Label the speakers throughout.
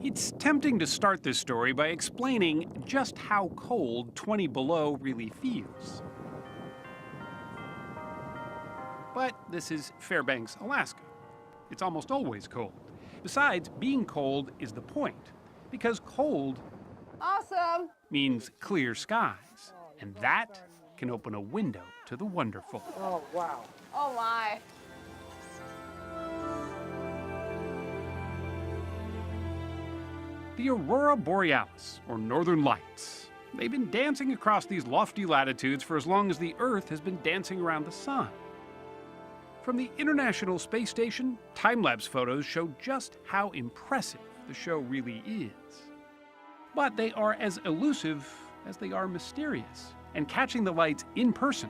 Speaker 1: It's tempting to start this story by explaining just how cold 20 below really feels. But this is Fairbanks, Alaska. It's almost always cold. Besides, being cold is the point, because cold
Speaker 2: awesome
Speaker 1: means clear skies, and that can open a window to the wonderful.
Speaker 3: Oh, wow.
Speaker 2: Oh my.
Speaker 1: The Aurora Borealis, or Northern Lights. They've been dancing across these lofty latitudes for as long as the Earth has been dancing around the sun. From the International Space Station, time-lapse photos show just how impressive the show really is. But they are as elusive as they are mysterious, and catching the lights in person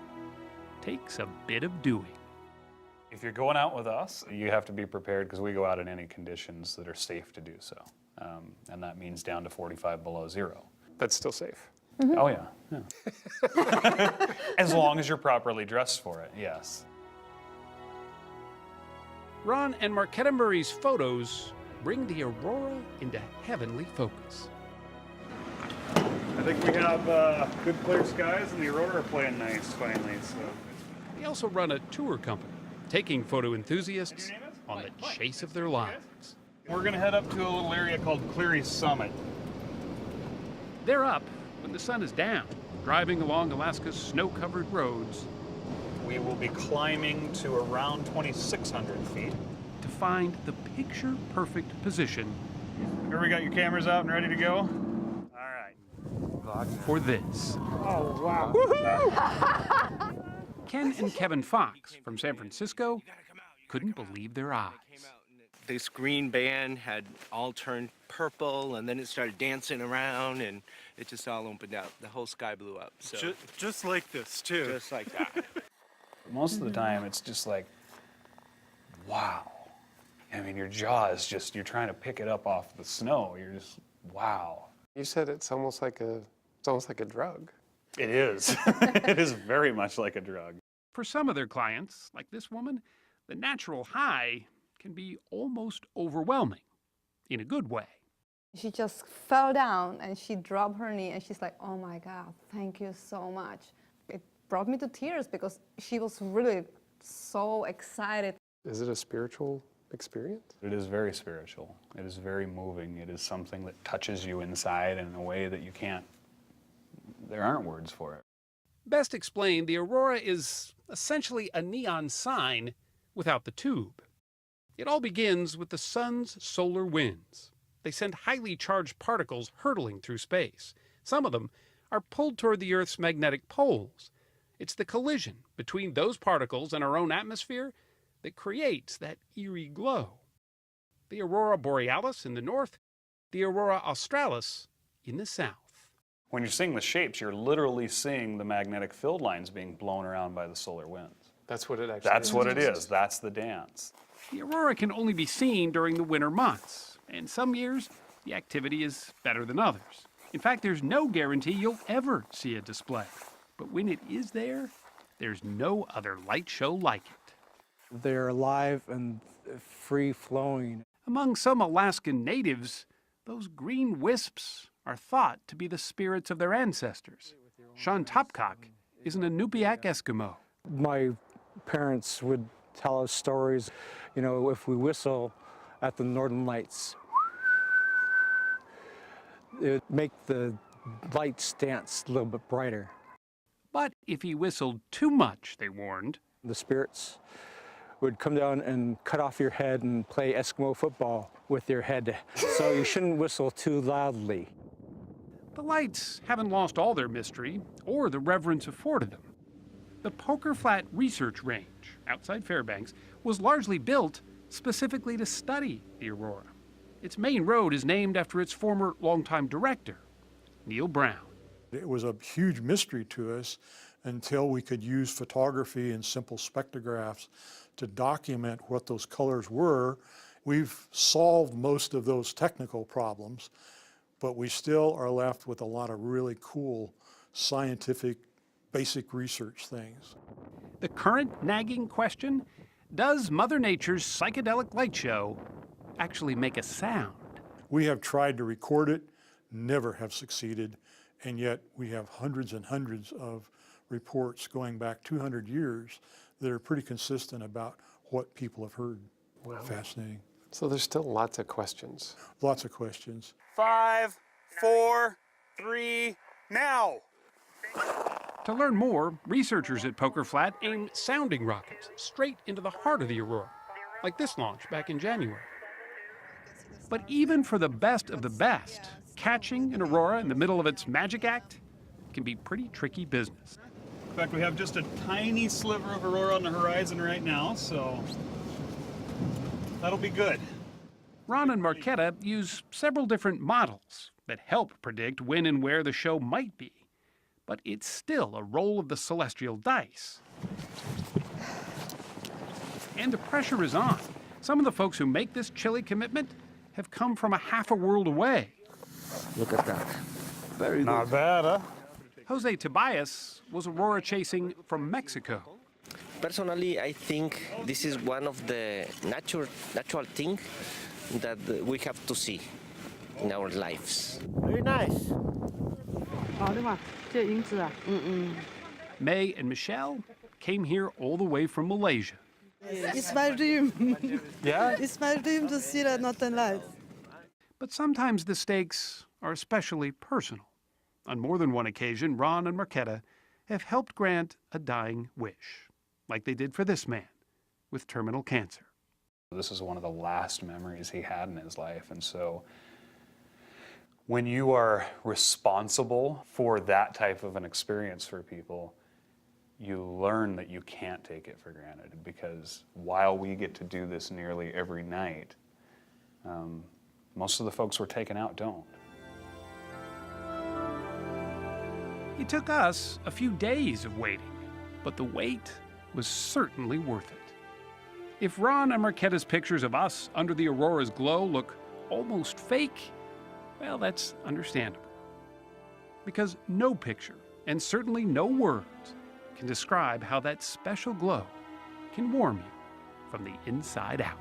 Speaker 1: takes a bit of doing.
Speaker 4: If you're going out with us, you have to be prepared because we go out in any conditions that are safe to do so. And that means down to 45 below zero.
Speaker 3: That's still safe.
Speaker 2: Mm-hmm.
Speaker 4: Oh, yeah. As long as you're properly dressed for it, yes.
Speaker 1: Ronn and Marketa Murray's photos bring the Aurora into heavenly focus.
Speaker 4: I think we have good clear skies and the Aurora are playing nice finally. So.
Speaker 1: They also run a tour company, taking photo enthusiasts on the chase of their lives.
Speaker 4: We're going to head up to a little area called Cleary Summit.
Speaker 1: They're up when the sun is down, driving along Alaska's snow-covered roads
Speaker 4: We will be climbing to around 2,600 feet.
Speaker 1: to find the picture-perfect position
Speaker 4: Everybody got your cameras out and ready to go? All right.
Speaker 1: for this.
Speaker 3: Oh, wow.
Speaker 1: Ken and Kevin Fox from San Francisco couldn't believe their eyes.
Speaker 5: This green band had all turned purple, and then it started dancing around, and it just all opened up. The whole sky blew up. So
Speaker 3: Just like this, too.
Speaker 5: just like that.
Speaker 4: Most of the time, it's just like, wow. I mean, your jaw is just, you're trying to pick it up off the snow. You're just, wow.
Speaker 3: You said it's almost like a drug.
Speaker 4: It is. It is very much like a drug.
Speaker 1: For some of their clients, like this woman, the natural high can be almost overwhelming, in a good way.
Speaker 2: She just fell down and she dropped her knee and she's like, oh my God, thank you so much. It brought me to tears because she was really so excited.
Speaker 3: Is it a spiritual experience?
Speaker 4: It is very spiritual. It is very moving. It is something that touches you inside in a way that you can't, there aren't words for it.
Speaker 1: Best explained, the Aurora is essentially a neon sign without the tube. It all begins with the sun's solar winds. They send highly charged particles hurtling through space. Some of them are pulled toward the Earth's magnetic poles. It's the collision between those particles and our own atmosphere that creates that eerie glow. The Aurora Borealis in the north, the Aurora Australis in the south.
Speaker 4: When you're seeing the shapes, you're literally seeing the magnetic field lines being blown around by the solar winds.
Speaker 3: That's what it actually
Speaker 4: That's
Speaker 3: is.
Speaker 4: what it is. That's the dance.
Speaker 1: The Aurora can only be seen during the winter months, and some years the activity is better than others. In fact, there's no guarantee you'll ever see a display. But when it is there, there's no other light show like it.
Speaker 6: They're alive and free-flowing.
Speaker 1: Among some Alaskan natives, those green wisps are thought to be the spirits of their ancestors. Sean Topcock is an Inupiaq Eskimo.
Speaker 6: My parents would tell us stories, you know, if we whistle at the Northern Lights, it would make the lights dance a little bit brighter.
Speaker 1: But if he whistled too much, they warned,
Speaker 6: The spirits would come down and cut off your head and play Eskimo football with your head. So you shouldn't whistle too loudly.
Speaker 1: the lights haven't lost all their mystery or the reverence afforded them. The Poker Flat Research Range outside Fairbanks was largely built specifically to study the aurora. Its main road is named after its former longtime director, Neil Brown.
Speaker 7: It was a huge mystery to us until we could use photography and simple spectrographs to document what those colors were. We've solved most of those technical problems, but we still are left with a lot of really cool scientific basic research things.
Speaker 1: The current nagging question, does Mother Nature's psychedelic light show actually make a sound?
Speaker 7: We have tried to record it, never have succeeded, and yet we have hundreds and hundreds of reports going back 200 years that are pretty consistent about what people have heard.
Speaker 3: Wow.
Speaker 7: Fascinating.
Speaker 3: So there's still lots of questions.
Speaker 7: Lots of questions.
Speaker 4: 5, 4, 3, now!
Speaker 1: To learn more, researchers at Poker Flat aim sounding rockets straight into the heart of the aurora, like this launch back in January. But even for the best of the best, catching an aurora in the middle of its magic act can be pretty tricky business.
Speaker 4: In fact, we have just a tiny sliver of aurora on the horizon right now, so that'll be good.
Speaker 1: Ronn and Marketa use several different models that help predict when and where the show might be. But it's still a roll of the celestial dice. And the pressure is on. Some of the folks who make this chilly commitment have come from a half a world away.
Speaker 8: Look at that. Very good.
Speaker 4: Not bad, huh?
Speaker 1: Jose Tobias was aurora chasing from Mexico.
Speaker 8: Personally, I think this is one of the natural things that we have to see in our lives. Very nice.
Speaker 1: May and Michelle came here all the way from Malaysia.
Speaker 9: It's my dream.
Speaker 4: Yeah?
Speaker 9: It's my dream to see that Northern Lights.
Speaker 1: But sometimes the stakes are especially personal. On more than one occasion, Ronn and Marketa have helped grant a dying wish, like they did for this man with terminal cancer.
Speaker 4: This is one of the last memories he had in his life, and so when you are responsible for that type of an experience for people, you learn that you can't take it for granted, because while we get to do this nearly every night, most of the folks we're taking out don't.
Speaker 1: It took us a few days of waiting, but the wait was certainly worth it. If Ronn and Marketa's pictures of us under the aurora's glow look almost fake, well, that's understandable. Because no picture, and certainly no words, can describe how that special glow can warm you from the inside out.